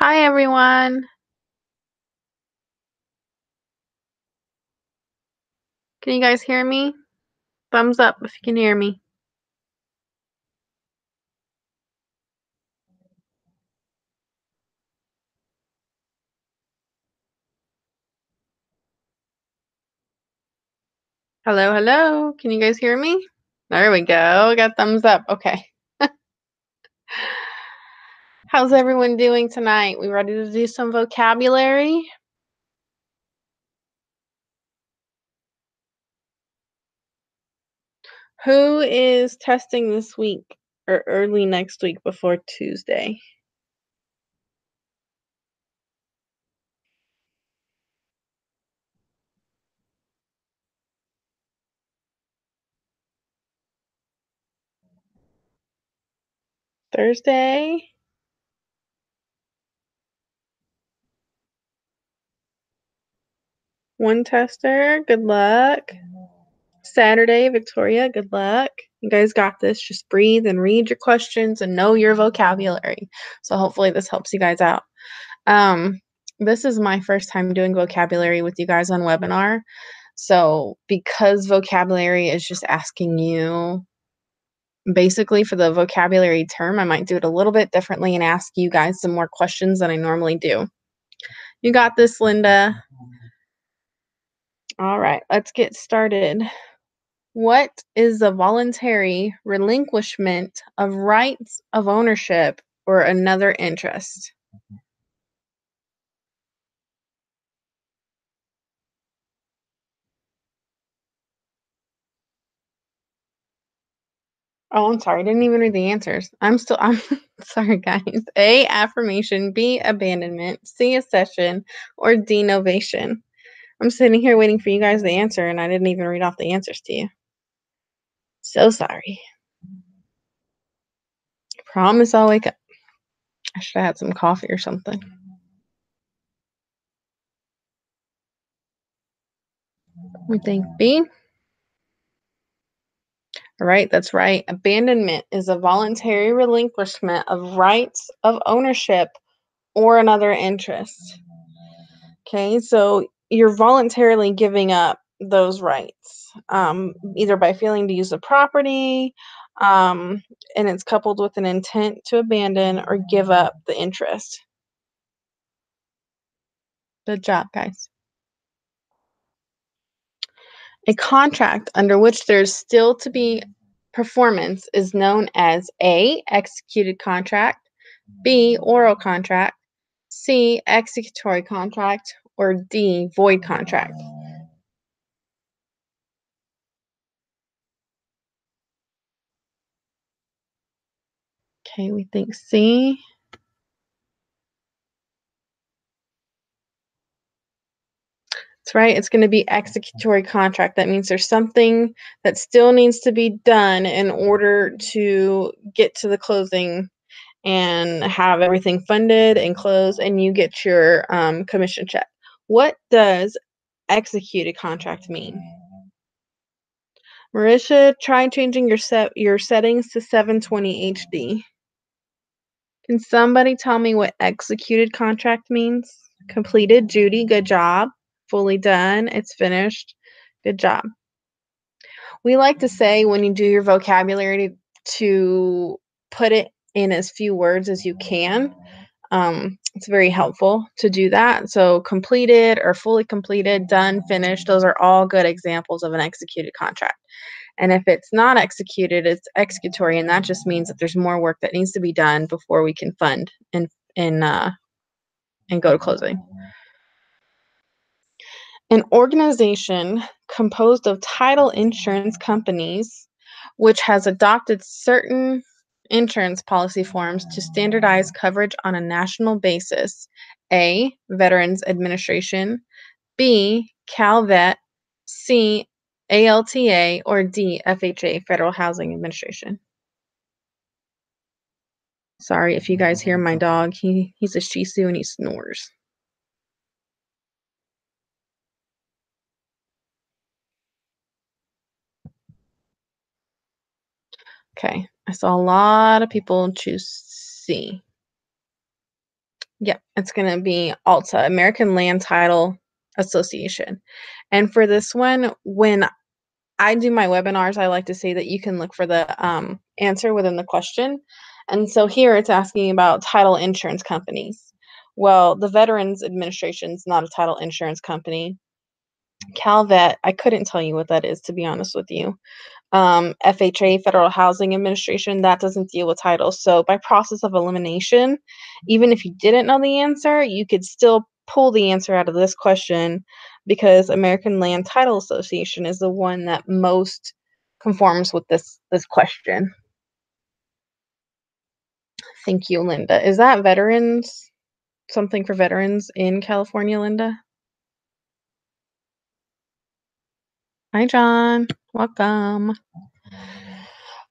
Hi, everyone. Can you guys hear me? Thumbs up if you can hear me. Hello, hello. Can you guys hear me? There we go. Got thumbs up. Okay. How's everyone doing tonight? We ready to do some vocabulary? Who is testing this week or early next week before Tuesday? Thursday? One tester. Good luck. Saturday, Victoria. Good luck. You guys got this. Just breathe and read your questions and know your vocabulary. So hopefully this helps you guys out. Um, this is my first time doing vocabulary with you guys on webinar. So because vocabulary is just asking you basically for the vocabulary term, I might do it a little bit differently and ask you guys some more questions than I normally do. You got this, Linda. All right, let's get started. What is the voluntary relinquishment of rights of ownership or another interest? Oh, I'm sorry. I didn't even read the answers. I'm sorry, guys. A, affirmation. B, abandonment. C, accession. Or D, novation. I'm sitting here waiting for you guys to answer, and I didn't even read off the answers to you. So sorry. Promise I'll wake up. I should have had some coffee or something. We think B. All right, that's right. Abandonment is a voluntary relinquishment of rights of ownership or another interest. Okay, so you're voluntarily giving up those rights, either by failing to use the property, and it's coupled with an intent to abandon or give up the interest. Good job, guys. A contract under which there's still to be performance is known as A, executed contract, B, oral contract, C, executory contract, or D, void contract. Okay, we think C. That's right. It's going to be executory contract. That means there's something that still needs to be done in order to get to the closing and have everything funded and closed, and you get your commission check. What does executed contract mean? Marisha, try changing your settings to 720 HD. Can somebody tell me what executed contract means? Completed, Judy, good job. Fully done, it's finished. Good job. We like to say when you do your vocabulary to put it in as few words as you can. It's very helpful to do that. So completed or fully completed, done, finished, those are all good examples of an executed contract. And if it's not executed, it's executory, and that just means that there's more work that needs to be done before we can fund and and go to closing. An organization composed of title insurance companies which has adopted certain insurance policy forms to standardize coverage on a national basis. A, Veterans Administration, B, CalVet, C, ALTA, or D, FHA, Federal Housing Administration. Sorry if you guys hear my dog. He's a Shih Tzu and he snores. Okay, I saw a lot of people choose C. Yep, it's gonna be ALTA, American Land Title Association. And for this one, when I do my webinars, I like to say that you can look for the answer within the question. And so here it's asking about title insurance companies. Well, the Veterans Administration is not a title insurance company. CalVet, I couldn't tell you what that is, to be honest with you. FHA, Federal Housing Administration, that doesn't deal with titles. So by process of elimination, even if you didn't know the answer, you could still pull the answer out of this question because American Land Title Association is the one that most conforms with this question. Thank you, Linda. Is that veterans, something for veterans in California, Linda? Hi, John. Welcome.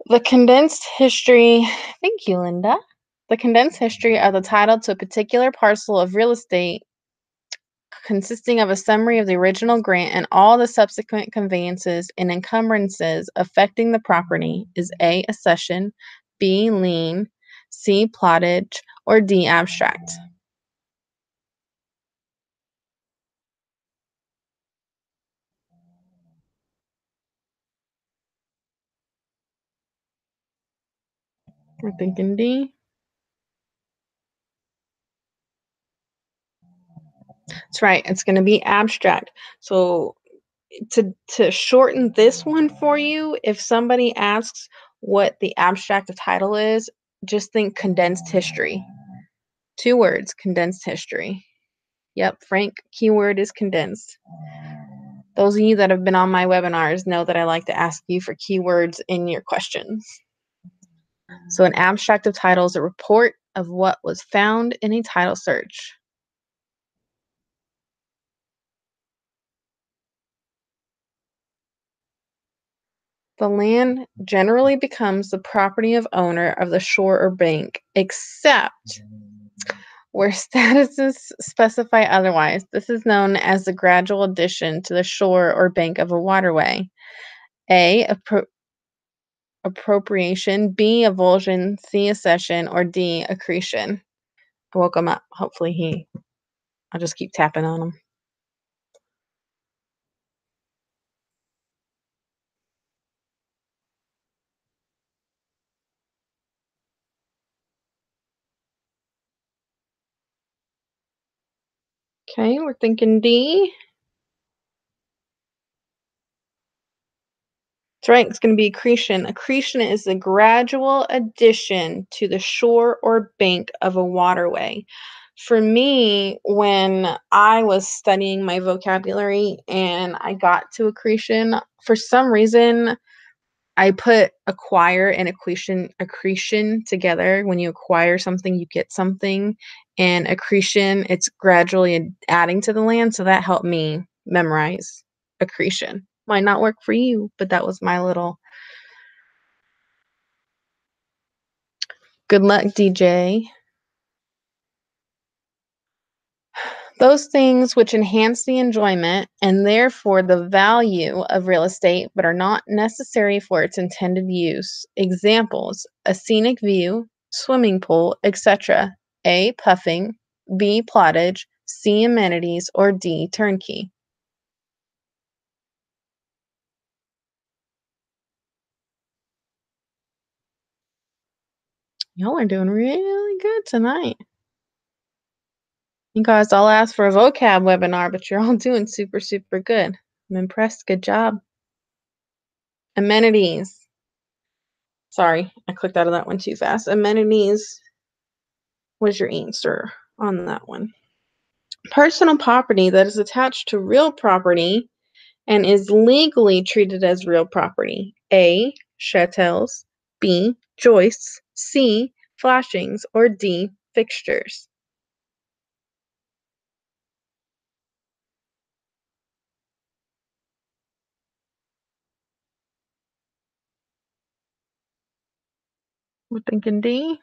The condensed history, thank you, Linda. The condensed history of the title to a particular parcel of real estate consisting of a summary of the original grant and all the subsequent conveyances and encumbrances affecting the property is A, accession, B, lien, C, plottage, or D, abstract. We're thinking D. That's right. It's going to be abstract. So to shorten this one for you, if somebody asks what the abstract of title is, just think condensed history. 2 words, condensed history. Yep, Frank, keyword is condensed. Those of you that have been on my webinars know that I like to ask you for keywords in your questions. So an abstract of title is a report of what was found in a title search. The land generally becomes the property of owner of the shore or bank, except where statuses specify otherwise. This is known as the gradual addition to the shore or bank of a waterway. A, appropriation, B, avulsion, C, accession, or D, accretion. I woke him up. Hopefully I'll just keep tapping on him. Okay, we're thinking D. That's right, it's going to be accretion. Accretion is the gradual addition to the shore or bank of a waterway. For me, when I was studying my vocabulary and I got to accretion, for some reason, I put acquire and accretion together. When you acquire something, you get something. And accretion, it's gradually adding to the land. So that helped me memorize accretion. Might not work for you, but that was my little good luck, DJ. Those things which enhance the enjoyment and therefore the value of real estate, but are not necessary for its intended use. Examples: a scenic view, swimming pool, etc. A, puffing, B, plottage, C, amenities, or D, turnkey. Y'all are doing really good tonight. You guys all asked for a vocab webinar, but you're all doing super, super good. I'm impressed. Good job. Amenities. Sorry, I clicked out of that one too fast. Amenities was your answer on that one. Personal property that is attached to real property and is legally treated as real property. A, chattels, B, joists, C, flashings, or D, fixtures. We're thinking D.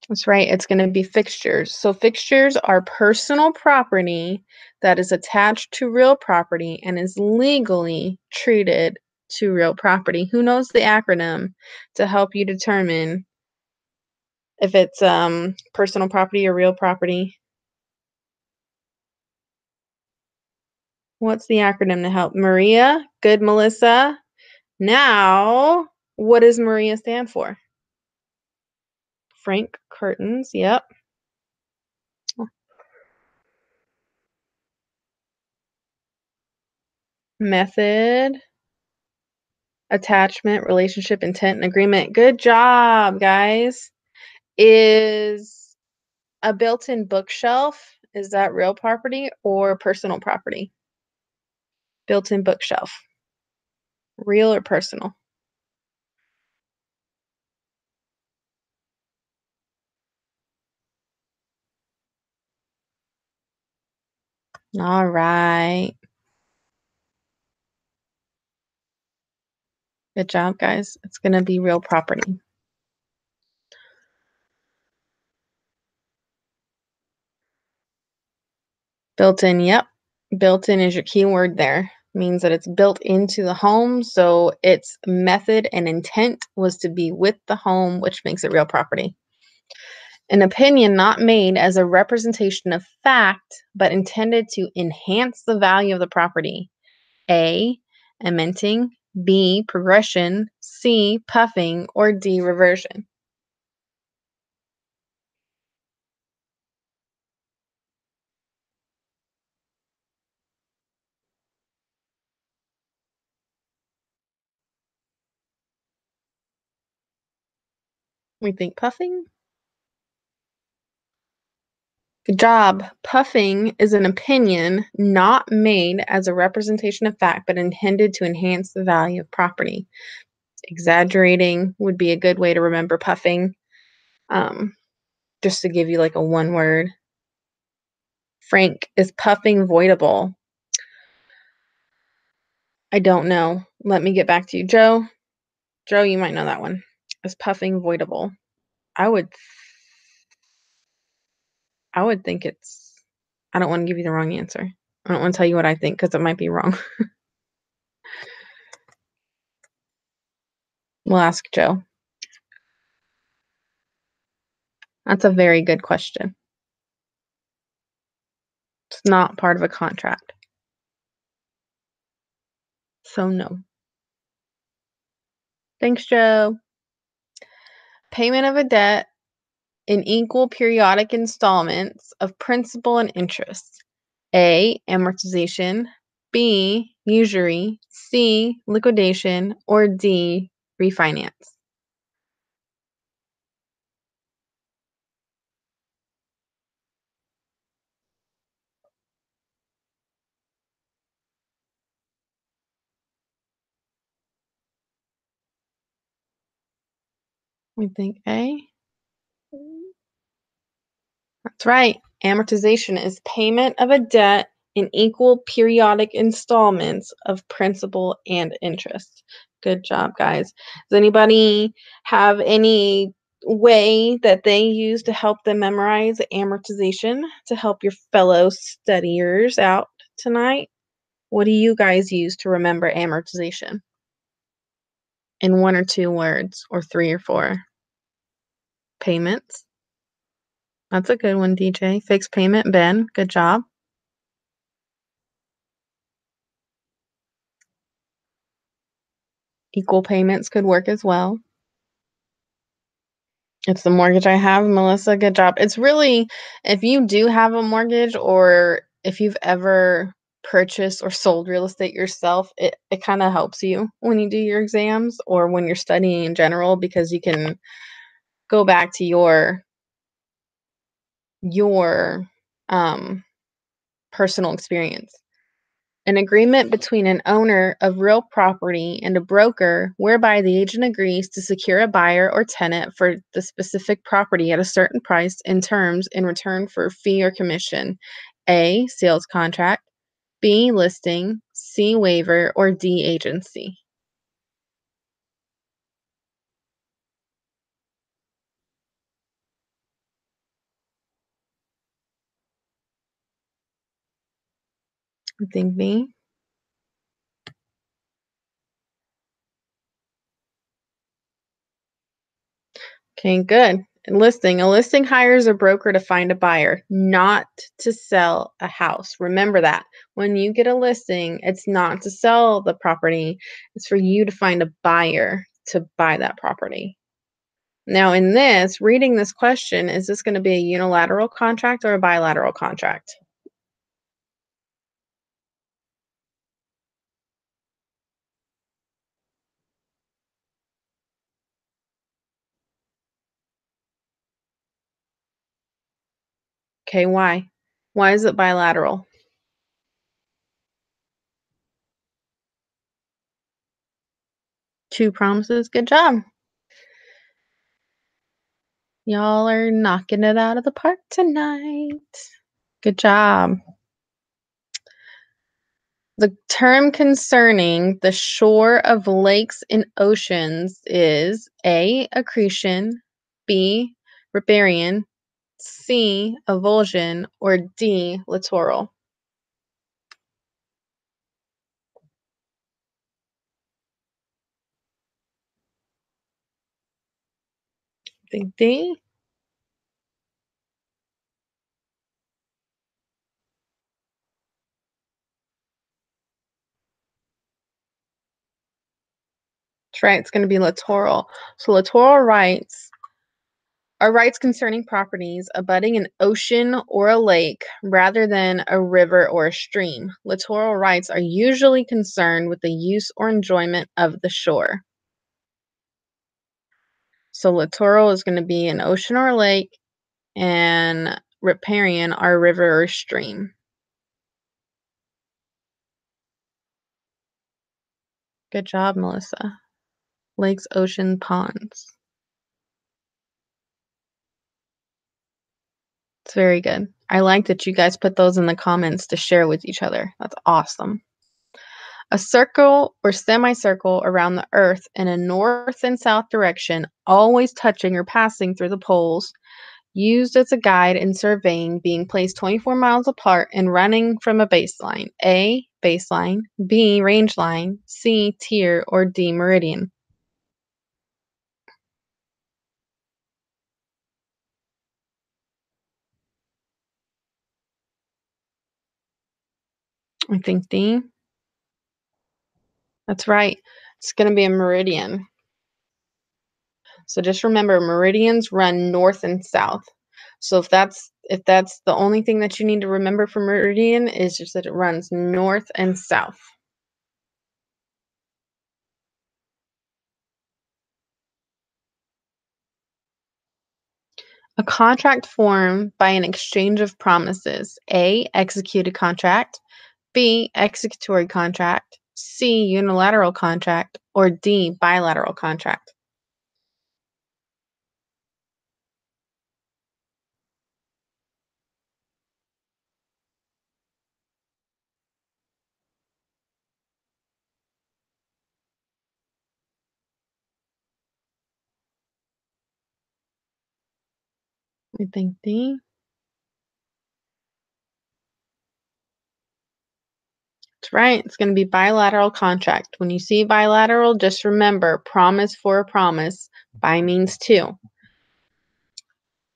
That's right, it's going to be fixtures. So fixtures are personal property that is attached to real property and is legally treated to real property. Who knows the acronym to help you determine If it's personal property or real property. What's the acronym to help? Maria. Good, Melissa. Now, what does Maria stand for? Frank Curtains. Yep. Method, attachment, relationship, intent, and agreement. Good job, guys. Is a built-in bookshelf, is that real property or personal property? Built-in bookshelf. Real or personal? All right. Good job, guys. It's going to be real property. Built-in, yep. Built-in is your keyword there. Means that it's built into the home, so its method and intent was to be with the home, which makes it real property. An opinion not made as a representation of fact, but intended to enhance the value of the property. A, amending, B, progression, C, puffing, or D, reversion. We think puffing? Good job. Puffing is an opinion not made as a representation of fact, but intended to enhance the value of property. Exaggerating would be a good way to remember puffing. Just to give you like a one word. Frank, is puffing voidable? I don't know. Let me get back to you. Joe, you might know that one. Is puffing voidable? I would think it's, I don't want to give you the wrong answer. I don't want to tell you what I think because it might be wrong. We'll ask Joe. That's a very good question. It's not part of a contract. So no. Thanks, Joe. Payment of a debt in equal periodic installments of principal and interest. A, amortization. B, usury. C, liquidation. Or D, refinance. We think A. That's right. Amortization is payment of a debt in equal periodic installments of principal and interest. Good job, guys. Does anybody have any way that they use to help them memorize amortization to help your fellow studiers out tonight? What do you guys use to remember amortization? In one or two words, or three or four? Payments. That's a good one, DJ. Fixed payment, Ben. Good job. Equal payments could work as well. It's the mortgage I have, Melissa. Good job. It's really, if you do have a mortgage or if you've ever purchased or sold real estate yourself, it kind of helps you when you do your exams or when you're studying in general because you can go back to your personal experience. An agreement between an owner of real property and a broker whereby the agent agrees to secure a buyer or tenant for the specific property at a certain price and terms in return for a fee or commission. A, sales contract. B, listing. C, waiver. Or D, agency. I think B. Okay, good. Listing. A listing hires a broker to find a buyer, not to sell a house. Remember that. When you get a listing, it's not to sell the property. It's for you to find a buyer to buy that property. Now, in this, reading this question, is this going to be a unilateral contract or a bilateral contract? Okay, why? Why is it bilateral? Two promises. Good job. Y'all are knocking it out of the park tonight. Good job. The term concerning the shore of lakes and oceans is A, accretion, B, riparian, C, avulsion, or D, littoral. Think D. That's right, it's going to be littoral. So littoral rights are rights concerning properties abutting an ocean or a lake rather than a river or a stream. Littoral rights are usually concerned with the use or enjoyment of the shore. So littoral is going to be an ocean or a lake, and riparian are a river or stream. Good job, Melissa. Lakes, ocean, ponds. It's very good. I like that you guys put those in the comments to share with each other. That's awesome. A circle or semicircle around the Earth in a north and south direction, always touching or passing through the poles, used as a guide in surveying, being placed 24 miles apart and running from a baseline. A, baseline, B, range line, C, tier, or D, meridian. I think D. That's right. It's going to be a meridian. So just remember, meridians run north and south. So if that's the only thing that you need to remember for meridian is just that it runs north and south. A contract formed by an exchange of promises. A, executed contract. B, executory contract. C, unilateral contract. Or D, bilateral contract. I think D. That's right. It's going to be bilateral contract. When you see bilateral, just remember promise for a promise. By means two.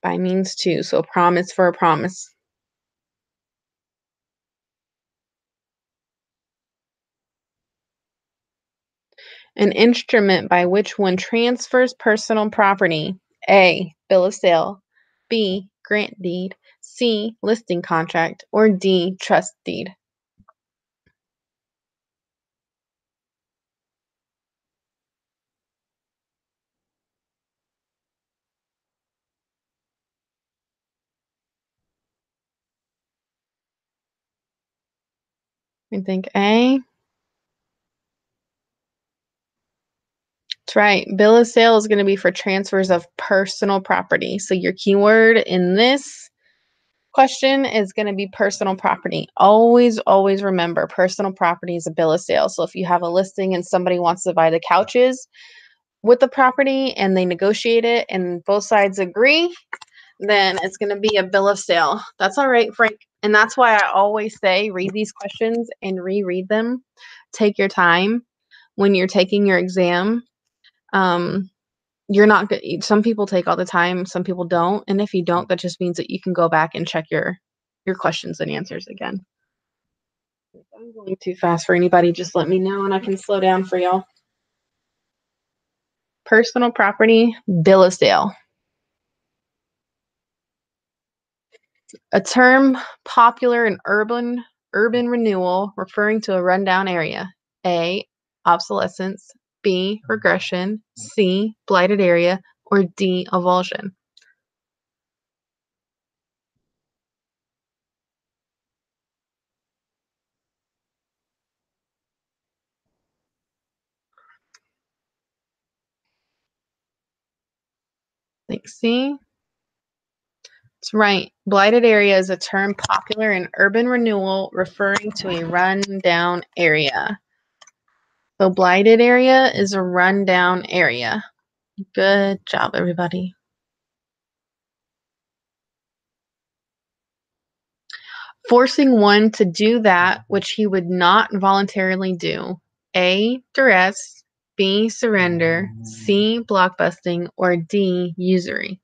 By means two. So promise for a promise. An instrument by which one transfers personal property. A, bill of sale. B, grant deed. C, listing contract. Or D, trust deed. I think A. That's right. Bill of sale is going to be for transfers of personal property. So your keyword in this question is going to be personal property. Always, always remember personal property is a bill of sale. So if you have a listing and somebody wants to buy the couches with the property and they negotiate it and both sides agree, then it's going to be a bill of sale. That's all right, Frank. And that's why I always say read these questions and reread them. Take your time when you're taking your exam. Um, You're not good. Some people take all the time, some people don't, and if you don't, that just means that you can go back and check your questions and answers again. If I'm going too fast for anybody, just let me know and I can slow down for y'all. Personal property, bill of sale. A term popular in urban renewal referring to a rundown area. A, obsolescence, B, regression, C, blighted area, or D, avulsion. Think C. That's right. Blighted area is a term popular in urban renewal referring to a rundown area. So blighted area is a rundown area. Good job, everybody. Forcing one to do that which he would not voluntarily do. A, duress, B, surrender, C, blockbusting, or D, usury.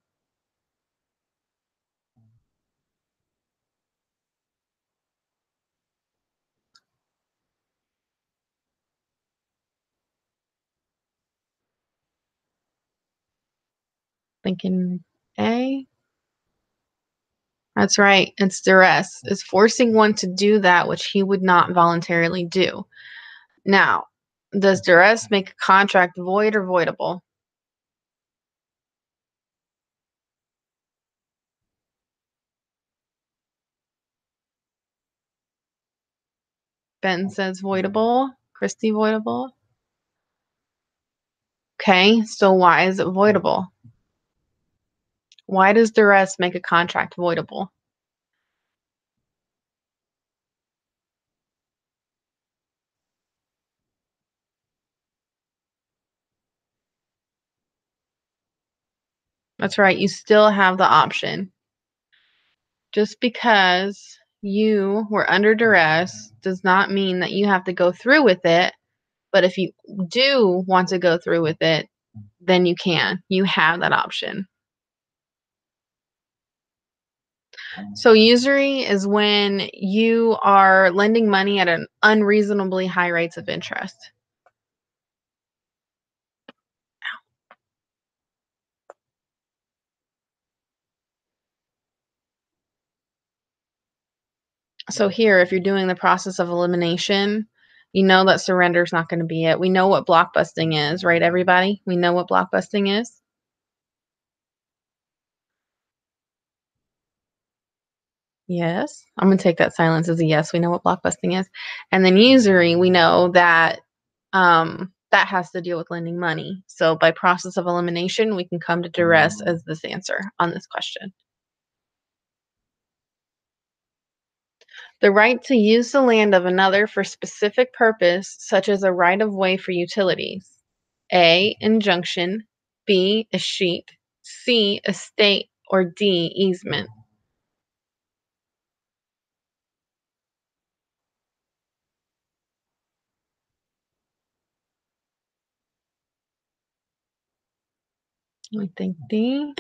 Thinking A? That's right. It's duress. It's forcing one to do that which he would not voluntarily do. Now, does duress make a contract void or voidable? Ben says voidable. Christy, voidable. Okay, so why is it voidable? Why does duress make a contract voidable? That's right. You still have the option. Just because you were under duress does not mean that you have to go through with it. But if you do want to go through with it, then you can. You have that option. So usury is when you are lending money at an unreasonably high rates of interest. So here, if you're doing the process of elimination, you know that surrender is not going to be it. We know what blockbusting is, right, everybody? We know what blockbusting is. Yes. I'm going to take that silence as a yes. We know what blockbusting is. And then usury, we know that that has to deal with lending money. So by process of elimination, we can come to duress as this answer on this question. The right to use the land of another for specific purpose, such as a right of way for utilities. A, injunction, B, escheat, C, estate, or D, easement. I think D.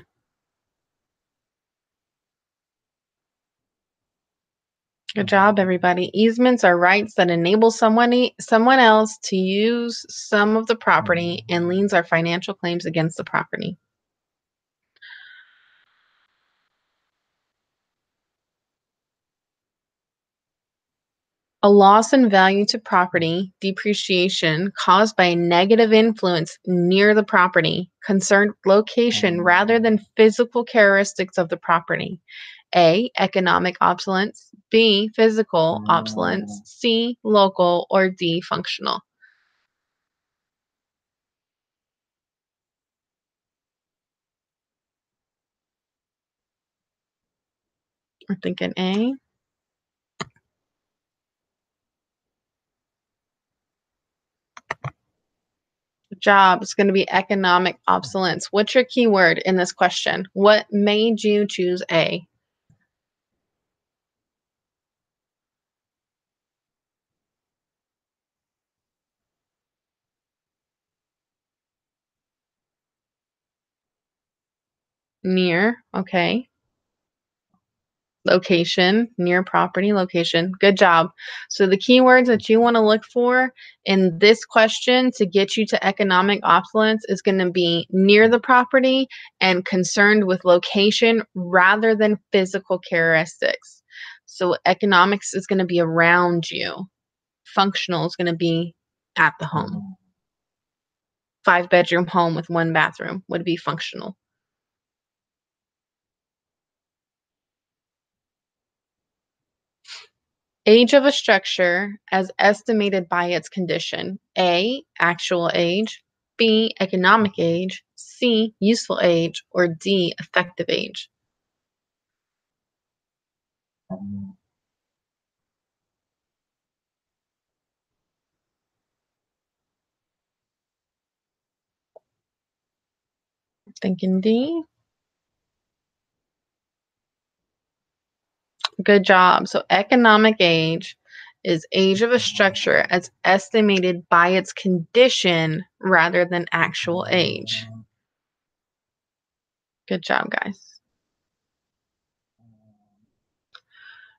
Good job, everybody. Easements are rights that enable someone else to use some of the property, and liens are financial claims against the property. A loss in value to property, depreciation caused by a negative influence near the property, concerned location rather than physical characteristics of the property. A, economic obsolescence, B, physical obsolescence, C, local, or D, functional. We're thinking A. Good job. It's going to be economic obsolescence. What's your keyword in this question? What made you choose A? Near, okay. Location, near property, location. Good job. So the keywords that you want to look for in this question to get you to economic opulence is going to be near the property and concerned with location rather than physical characteristics. So economics is going to be around you. Functional is going to be at the home. 5-bedroom home with 1 bathroom would be functional. Age of a structure as estimated by its condition. A, actual age. B, economic age. C, useful age. Or D, effective age. Thinking D. Good job. So economic age is age of a structure as estimated by its condition rather than actual age. Good job, guys.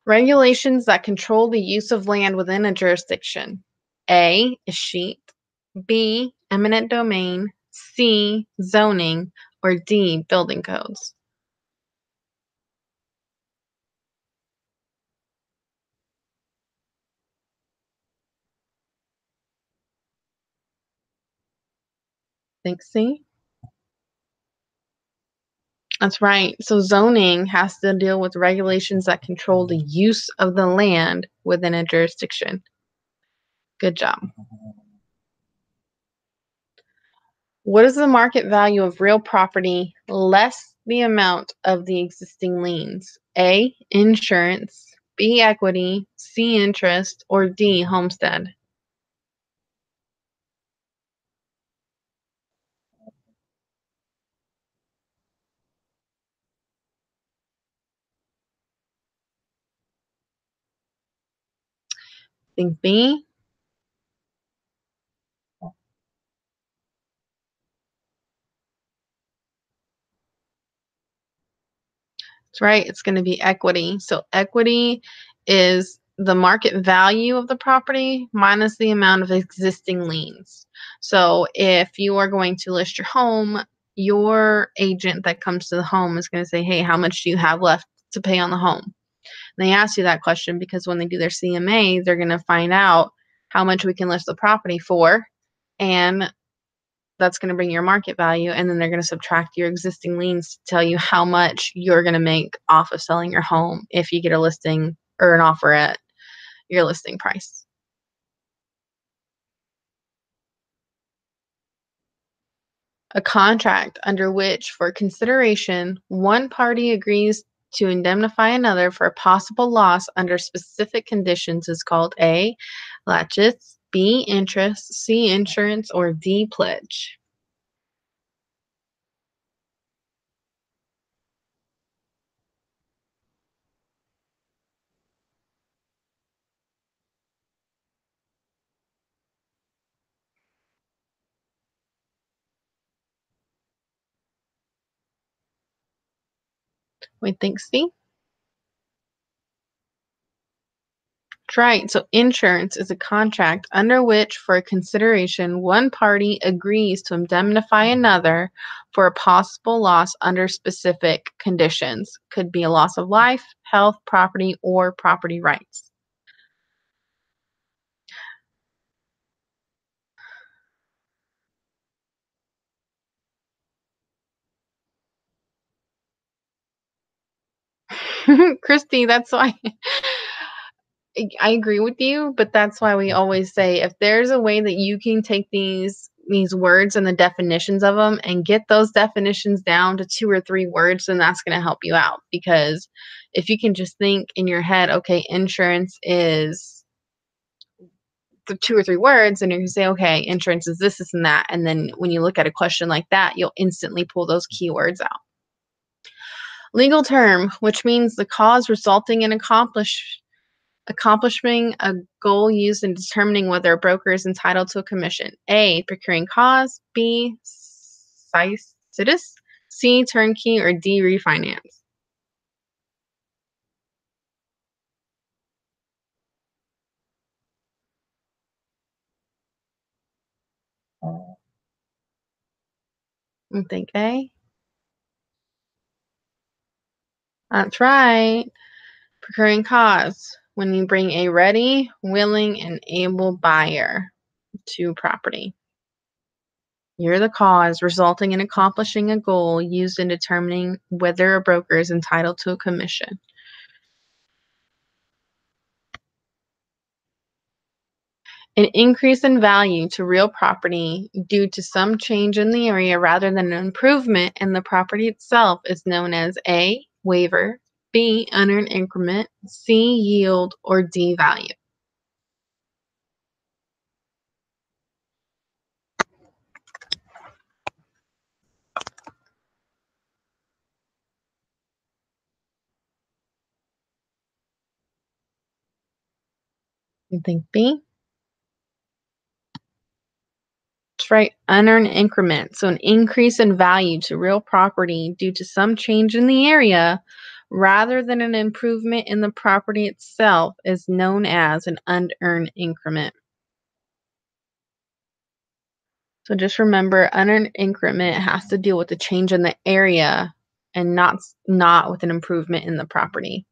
Regulations that control the use of land within a jurisdiction. A, sheet. B, eminent domain. C, zoning. Or D, building codes. Think C? That's right. So zoning has to deal with regulations that control the use of the land within a jurisdiction. Good job. What is the market value of real property less the amount of the existing liens? A, insurance. B, equity. C, interest. Or D, homestead. Think B. That's right. It's going to be equity. So equity is the market value of the property minus the amount of existing liens. So if you are going to list your home, your agent that comes to the home is going to say, hey, how much do you have left to pay on the home? And they ask you that question because when they do their CMA, they're going to find out how much we can list the property for. And that's going to bring your market value, and then they're going to subtract your existing liens to tell you how much you're going to make off of selling your home if you get a listing or an offer at your listing price. A contract under which, for consideration, one party agrees to indemnify another for a possible loss under specific conditions is called A, laches, B, interest, C, insurance, or D, pledge. We think C. Right. So insurance is a contract under which, for a consideration, one party agrees to indemnify another for a possible loss under specific conditions. Could be a loss of life, health, property, or property rights. Christy, that's why I agree with you, but that's why we always say if there's a way that you can take these words and the definitions of them and get those definitions down to 2 or 3 words, then that's going to help you out. Because if you can just think in your head, okay, insurance is the 2 or 3 words, and you can say, okay, insurance is this, this, and that. And then when you look at a question like that, you'll instantly pull those keywords out. Legal term, which means the cause resulting in accomplishing a goal used in determining whether a broker is entitled to a commission. A, procuring cause. B, situs. C, turnkey, or D, refinance? I think A. That's right. Procuring cause. When you bring a ready, willing, and able buyer to property. You're the cause resulting in accomplishing a goal used in determining whether a broker is entitled to a commission. An increase in value to real property due to some change in the area rather than an improvement in the property itself is known as A, waiver, B, unearned increment, C, yield, or D, value. You think B? That's right, unearned increment. So an increase in value to real property due to some change in the area rather than an improvement in the property itself is known as an unearned increment. So just remember, unearned increment has to deal with the change in the area and not with an improvement in the property.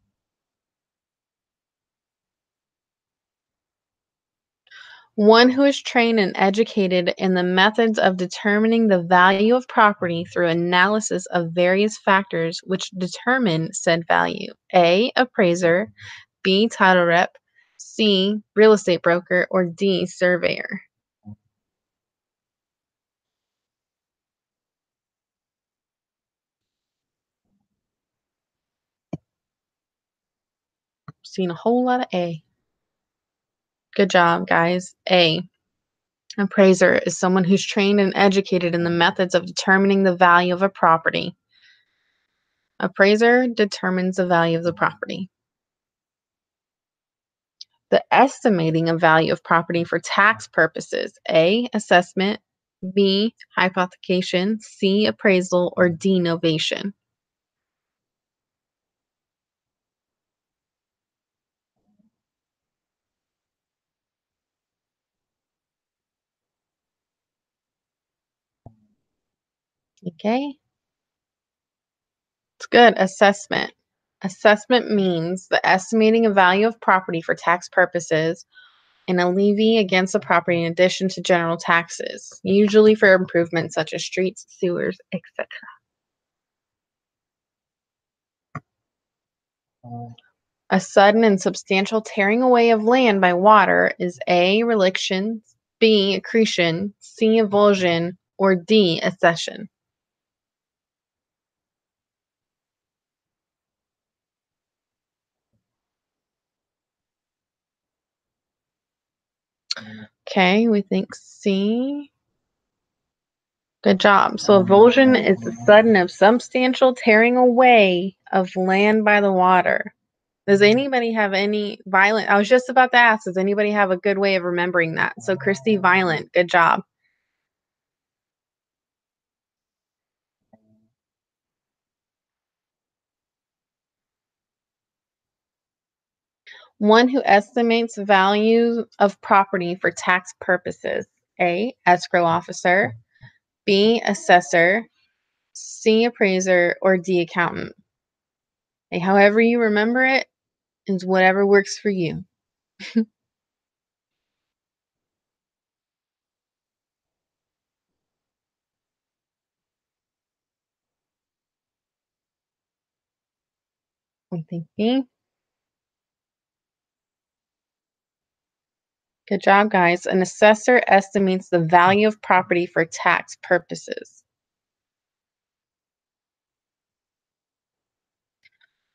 One who is trained and educated in the methods of determining the value of property through analysis of various factors which determine said value. A, appraiser, B, title rep, C, real estate broker, or D, surveyor. Seen a whole lot of A. Good job, guys. A. Appraiser is someone who's trained and educated in the methods of determining the value of a property. Appraiser determines the value of the property. The estimating of value of property for tax purposes. A, assessment, B, hypothecation, C, appraisal, or D, novation. Okay, it's good. Assessment. Assessment means the estimating of value of property for tax purposes and a levy against the property in addition to general taxes, usually for improvements such as streets, sewers, etc. A sudden and substantial tearing away of land by water is A, reliction, B, accretion, C, avulsion, or D, accession. Okay, we think C. Good job. So avulsion is the sudden of substantial tearing away of land by the water. Does anybody have any violent? I was just about to ask, does anybody have a good way of remembering that? So Christy, violent. Good job. One who estimates value of property for tax purposes. A, escrow officer, B, assessor, C, appraiser, or D, accountant. Okay, however you remember it is whatever works for you. I think B. Good job, guys. An assessor estimates the value of property for tax purposes.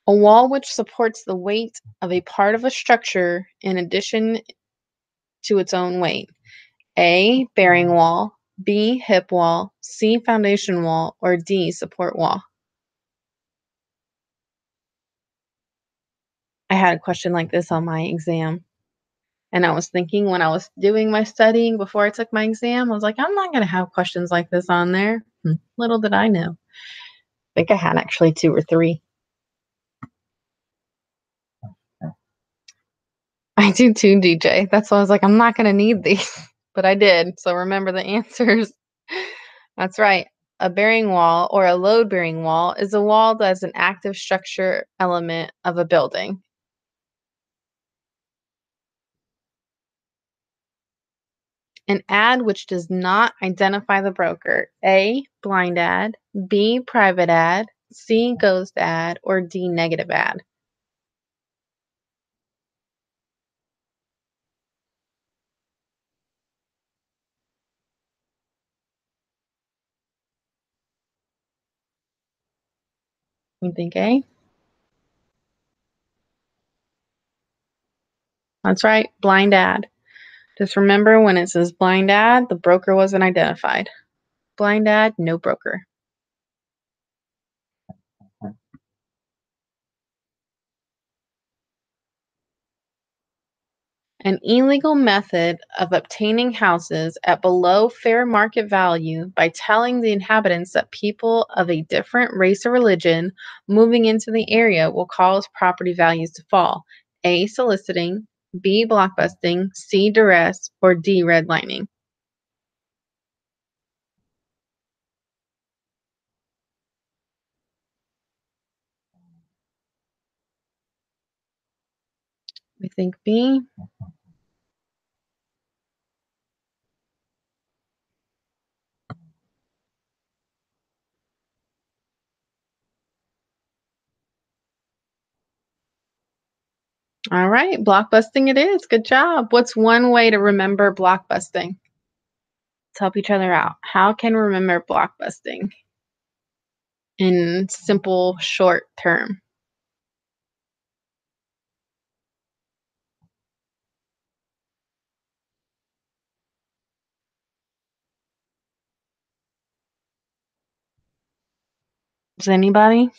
A wall which supports the weight of a part of a structure in addition to its own weight. A, bearing wall, B, hip wall, C, foundation wall, or D, support wall. I had a question like this on my exam. And I was thinking when I was doing my studying before I took my exam, I was like, I'm not going to have questions like this on there. Little did I know. think I had actually 2 or 3. I do too, DJ. That's why I was like, I'm not going to need these, but I did. So remember the answers. That's right. A bearing wall or a load-bearing wall is a wall that's an active structure element of a building. An ad which does not identify the broker. A, blind ad. B, private ad. C, ghost ad. Or D, negative ad. You think A? That's right, blind ad. Just remember when it says blind ad, the broker wasn't identified. Blind ad, no broker. An illegal method of obtaining houses at below fair market value by telling the inhabitants that people of a different race or religion moving into the area will cause property values to fall. A, soliciting. B, blockbusting. C, duress. Or D, redlining. We think B. All right, blockbusting it is. Good job. What's one way to remember blockbusting? Let's help each other out. How can we remember blockbusting in simple, short term? Does anybody?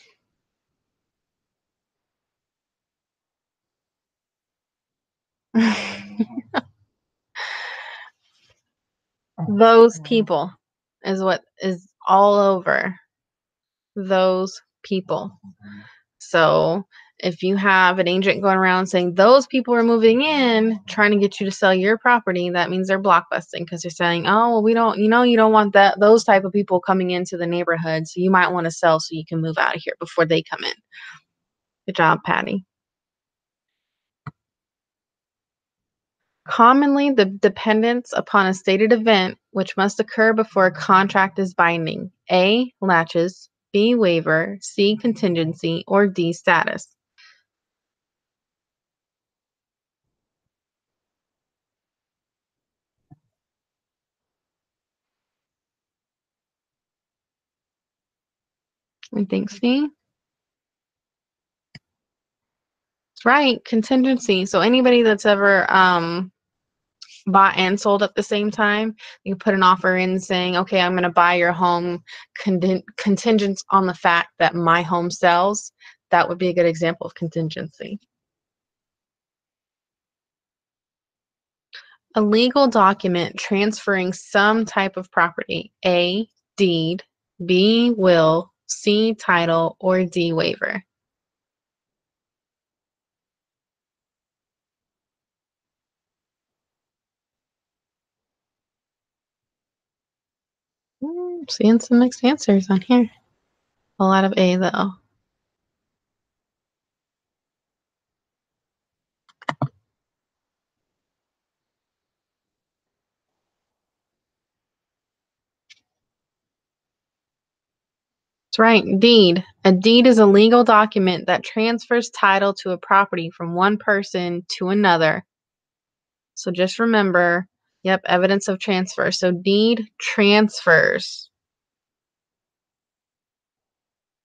Those people is what is all over. Those people. So if you have an agent going around saying those people are moving in, trying to get you to sell your property, that means they're blockbusting because they're saying, oh, well, we don't, you don't want those type of people coming into the neighborhood. So you might want to sell so you can move out of here before they come in. Good job, Patty. Commonly, the dependence upon a stated event which must occur before a contract is binding. A, latches. B, waiver. C, contingency. Or D, status. I think C. That's right, contingency. So anybody that's ever bought and sold at the same time, you put an offer in saying, okay, I'm going to buy your home contingent on the fact that my home sells. That would be a good example of contingency. A legal document transferring some type of property. A, deed. B, will. C, title. Or D, waiver. Seeing some mixed answers on here. A lot of A, though. That's right. Deed. A deed is a legal document that transfers title to a property from one person to another. So just remember, yep, evidence of transfer. So deed transfers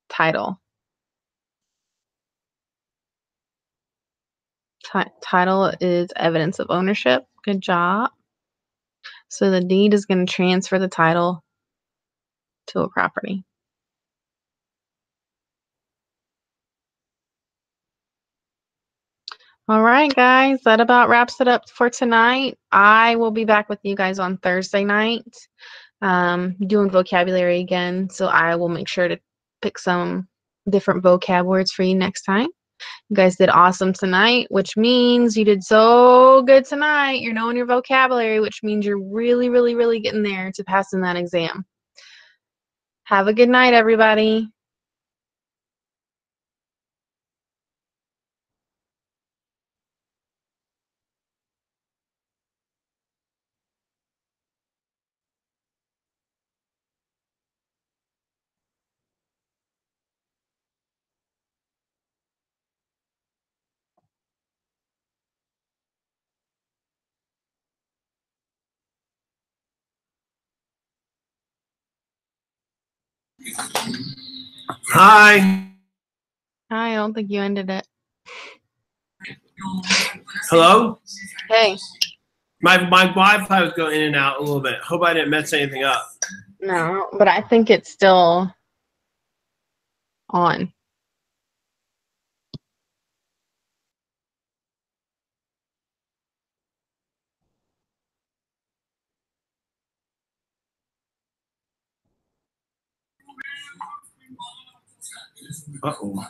title. Title is evidence of ownership. Good job. So the deed is going to transfer the title to a property. All right, guys, that about wraps it up for tonight. I will be back with you guys on Thursday night, doing vocabulary again. So I will make sure to pick some different vocab words for you next time. You guys did awesome tonight, which means you did so good tonight. You're knowing your vocabulary, which means you're really, really, really getting there to passing that exam. Have a good night, everybody. Hi. Hi, I don't think you ended it. Hello? Hey. My Wi-Fi was going in and out a little bit. Hope I didn't mess anything up. No, but I think it's still on. Uh-oh.